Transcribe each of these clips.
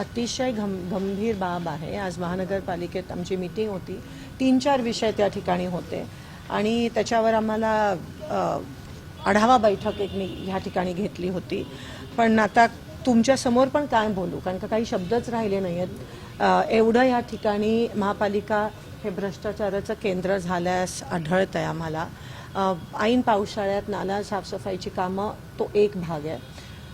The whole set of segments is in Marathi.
अतिशय गंभीर बाब आहे। आज महानगरपालिकेत आमची मीटिंग होती, 3-4 विषय त्या ठिकाणी होते आणि त्याच्यावर आम्हाला आढावा बैठक एक मी ह्या ठिकाणी घेतली होती। पण आता तुमच्या समोर पण काय बोलू, कारण का काही शब्दच राहिले नाहीत। एवढं या ठिकाणी महापालिका हे भ्रष्टाचाराचं केंद्र झाल्यास आढळत आहे आम्हाला। ऐन पावसाळ्यात नाला साफसफाईची कामं तो एक भाग आहे।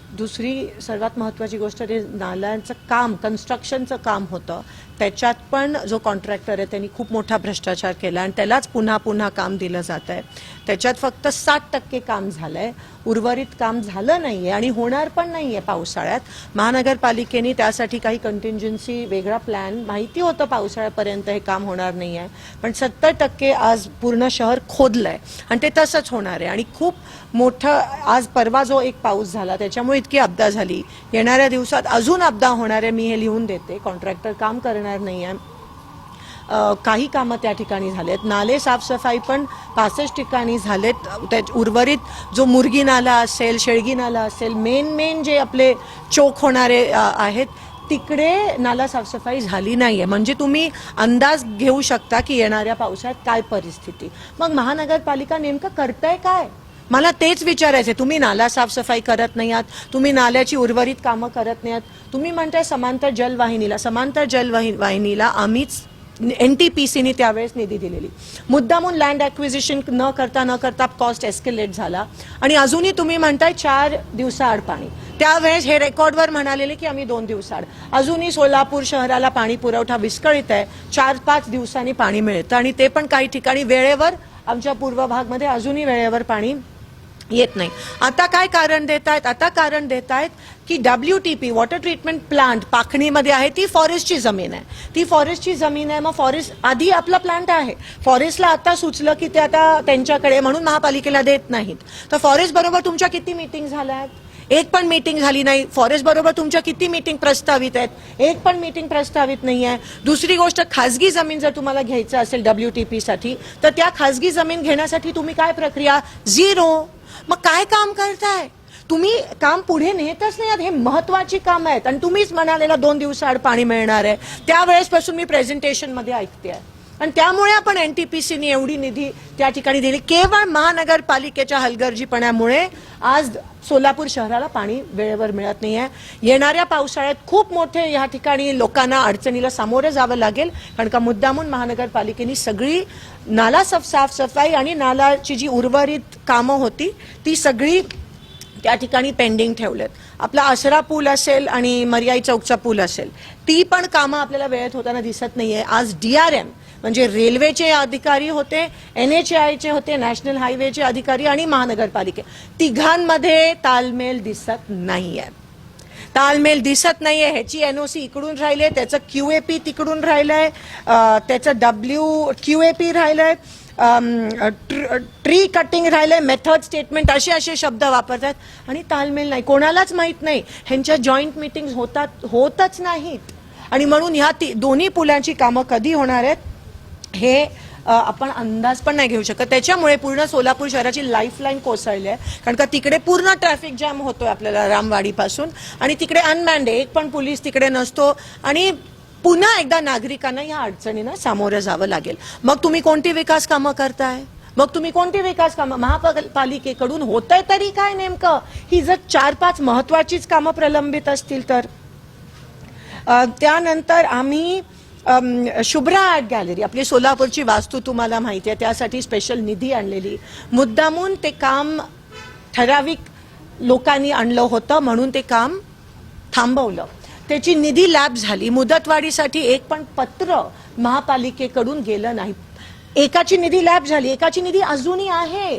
दुसरी सर्वात महत्त्वाची गोष्ट ते नाल्यांचं काम, कन्स्ट्रक्शनचं काम होतं, त्याच्यात पण जो कॉन्ट्रॅक्टर आहे त्यांनी खूप मोठा भ्रष्टाचार केला आणि त्यालाच पुन्हा पुन्हा काम दिलं जात आहे। त्याच्यात फक्त 60% काम झालंय, उर्वरित काम झालं नाहीये आणि होणार पण नाहीये पावसाळ्यात। महानगरपालिकेने त्यासाठी काही कंटिंजन्सी, वेगळा प्लॅन, माहिती होतं पावसाळ्यापर्यंत हे काम होणार नाहीये, पण 70% आज पूर्ण शहर खोदलंय आणि ते तसंच होणार आहे। आणि खूप मोठं आज परवा जो एक पाऊस झाला त्याच्यामुळे इतकी अपदा झाली, येणाऱ्या दिवसात अजून अपदा होणार आहे। मी हे लिहून देते, कॉन्ट्रॅक्टर काम करणार नाहीये। काही कामं त्या ठिकाणी झालेत, नाले साफसफाई पण 65 ठिकाणी झालेत। उर्वरित जो मुरगी नाला असेल, शेळगी नाला असेल, मेन जे आपले चोक होणारे आहेत तिकडे नाला साफसफाई झाली नाहीये। म्हणजे तुम्ही अंदाज घेऊ शकता की येणाऱ्या पावसाळ्यात काय परिस्थिती। मग महानगरपालिका नेमकं करताय काय, मला तेच विचारायचे। तुम्ही नाला साफसफाई करत नाही आहात, तुम्ही नाल्याची उर्वरित कामं करत नाही आहात। तुम्ही म्हणताय समांतर जलवाहिनीला आम्हीच NTPCने त्यावेळेस निधी दिलेली, मुद्दामून लँड ॲक्विजिशन न करता कॉस्ट एस्केलेट झाला आणि अजूनही तुम्ही म्हणताय 4 दिवसाआड पाणी। त्यावेळेस हे रेकॉर्डवर म्हणालेले की आम्ही 2 दिवसाआड, अजूनही सोलापूर शहराला पाणी पुरवठा विस्कळीत आहे। 4-5 दिवसांनी पाणी मिळतं आणि ते पण काही ठिकाणी वेळेवर, आमच्या पूर्व भागमध्ये अजूनही वेळेवर पाणी येत नाही। आता काय कारण देत आहेत, आता कारण देत आहेत की WTP वॉटर ट्रीटमेंट प्लांट पाखणीमध्ये आहे, ती फॉरेस्टची जमीन आहे, ती फॉरेस्टची जमीन आहे। मग फॉरेस्ट आधी आपला प्लांट आहे, फॉरेस्टला आता सुचलं की ते आता त्यांच्याकडे म्हणून महापालिकेला देत नाहीत। तर फॉरेस्ट बरोबर तुमच्या किती मीटिंग झाल्या, एक पण मीटिंग झाली नाही। फॉरेस्ट बरोबर तुमच्या किती मीटिंग प्रस्तावित आहेत, एक पण मीटिंग प्रस्तावित नाही आहे। दुसरी गोष्ट, खासगी जमीन जर तुम्हाला घ्यायचं असेल WTP साठी, तर त्या खासगी जमीन घेण्यासाठी तुम्ही काय प्रक्रिया, 0। मग काय काम करताय तुम्ही, काम पुढे नेतच नाही। हे महत्वाची काम आहेत आणि तुम्हीच म्हणालेला 2 दिवसाआड पाणी मिळणार आहे, त्यावेळेसपासून मी प्रेझेंटेशन मध्ये ऐकते आहे। आणि त्यामुळे आपण NTPCने एवढी निधी त्या ठिकाणी दिली, केवळ महानगरपालिकेच्या हलगर्जीपणामुळे आज सोलापूर शहराला पाणी वेळेवर मिळत नाही आहे। येणाऱ्या पावसाळ्यात खूप मोठे या ठिकाणी लोकांना अडचणीला सामोरं जावं लागेल, कारण का मुद्दामून महानगरपालिकेने सगळी नाला साफसफाई आणि नालाची जी उर्वरित कामं होती ती सगळी त्या ठिकाणी पेंडिंग ठेवलेत। आपला आसरा पूल असेल आणि मर्याई चौकचा पूल असेल, ती पण कामं आपल्याला वेळेत होताना दिसत नाहीये। आज DRM म्हणजे रेल्वेचे अधिकारी होते, NHAIचे होते, नॅशनल हायवेचे अधिकारी आणि महानगरपालिके, तिघांमध्ये ताळमेळ दिसत नाहीये, ताळमेळ दिसत नाहीये। ह्याची NOC इकडून राहिले, त्याचं QAP तिकडून राहिलंय, त्याचं QAP राहिलंय, ट्री कटिंग राहिलंय, मेथड स्टेटमेंट, असे शब्द वापरतात आणि ताळमेळ नाही, कोणालाच माहित नाही। ह्यांच्या जॉईंट मीटिंग्स होतच नाहीत आणि म्हणून ह्या दोन्ही पुलांची कामं कधी होणार आहेत हे आपण अंदाज पण नाही घेऊ शकत। त्याच्यामुळे पूर्ण सोलापूर शहराची लाईफलाईन कोसळली आहे, कारण का तिकडे पूर्ण ट्रॅफिक जॅम होतोय आपल्याला रामवाडीपासून आणि तिकडे अनमॅन्ड आहे, एक पण पोलीस तिकडे नसतो आणि पुन्हा एकदा नागरिकांना या अडचणींना सामोरं जावं लागेल। मग तुम्ही कोणती विकास कामं करताय, मग तुम्ही कोणती विकास कामं महापालिकेकडून होतंय तरी काय नेमकं, ही जर 4-5 महत्वाचीच कामं प्रलंबित असतील तर। त्यानंतर आम्ही शुभ्रा आर्ट गॅलरी, आपली सोलापूरची वास्तू तुम्हाला माहिती आहे, त्यासाठी स्पेशल निधी आणलेली, मुद्दामून ते काम ठराविक लोकांनी आणलं होतं म्हणून ते काम थांबवलं, त्याची निधी लॅप झाली। मुदतवाढीसाठी एक पण पत्र महापालिकेकडून गेलं नाही, एकाची निधी लॅप झाली, एकाची निधी अजूनही आहे,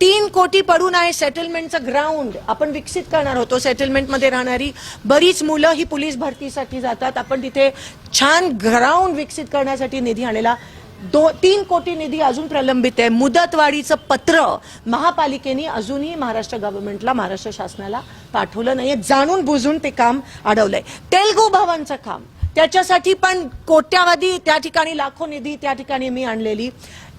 3 कोटी पडून आहे। सेटलमेंटचं ग्राउंड आपण विकसित करणार होतो, सेटलमेंटमध्ये राहणारी बरीच मुलं ही पोलीस भरतीसाठी जातात, आपण तिथे छान ग्राउंड विकसित करण्यासाठी निधी आणलेला, 3 कोटी निधी अजून प्रलंबित आहे। मुदतवाढीचं पत्र महापालिकेने अजूनही महाराष्ट्र गव्हर्नमेंटला, महाराष्ट्र शासनाला पाठवलं नाहीये, जाणून बुजून ते काम अडवलंय। तेलगू भवनचं काम, त्याच्यासाठी पण कोट्यावधी त्या ठिकाणी, लाखो निधी त्या ठिकाणी मी आणलेली।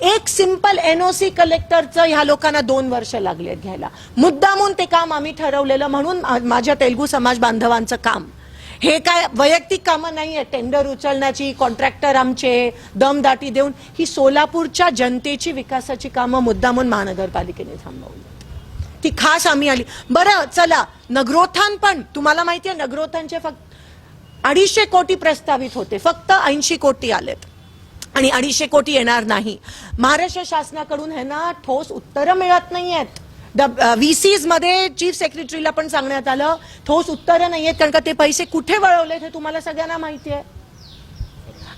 एक सिंपल NOC कलेक्टरचं ह्या लोकांना 2 वर्ष लागलेत घ्यायला, मुद्दामून ते काम आम्ही ठरवलेलं म्हणून माझ्या तेलगू समाज बांधवांचं काम हे काय वैयक्तिक कामं नाही आहे, टेंडर उचलण्याची, कॉन्ट्रॅक्टर आमचे दमदाटी देऊन, ही सोलापूरच्या जनतेची विकासाची कामं मुद्दामून महानगरपालिकेने थांबवली. ती खास आम्ही आली. बरं चला, नगरोत्थान पण तुम्हाला माहिती आहे, नगरोत्थानचे फक्त 250 कोटी प्रस्तावित होते, फक्त 80 कोटी आलेत आणि 250 कोटी येणार नाही. महाराष्ट्र शासनाकडून है ना ठोस उत्तरं मिळत नाहीयेत. VCs मध्ये चीफ सेक्रेटरीला पण सांगण्यात आलं, ठोस उत्तरं नाहीयेत, कारण का ते पैसे कुठे वळवलेत हे तुम्हाला सगळ्यांना माहिती आहे.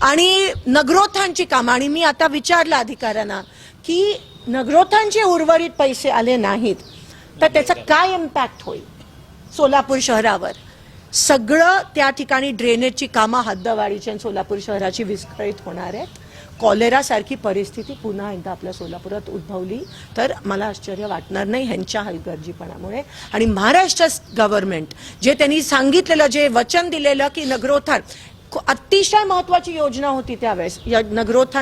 आणि नगरोत्थानची कामं, आणि मी आता विचारलं अधिकाऱ्यांना की नगरोत्थानचे उर्वरित पैसे आले नाहीत तर त्याचा काय इम्पॅक्ट होईल सोलापूर शहरावर. सगळं त्या ठिकाणी ड्रेनेजची कामं हद्दवाढीची आणि सोलापूर शहराची विस्कळीत होणार आहेत. कॉलेरा सारखी परिस्थिती पुन्हा एकदा आपल्या सोलापुरात उद्भवली तर मला आश्चर्य वाटणार नाही ह्यांच्या हलगर्जीपणामुळे. आणि महाराष्ट्र गव्हर्नमेंट जे त्यांनी सांगितलेलं, जे वचन दिलेलं की नगरोत्थान, अतिशय महत्वाची योजना होती त्यावेळेस, या नगरोत्थान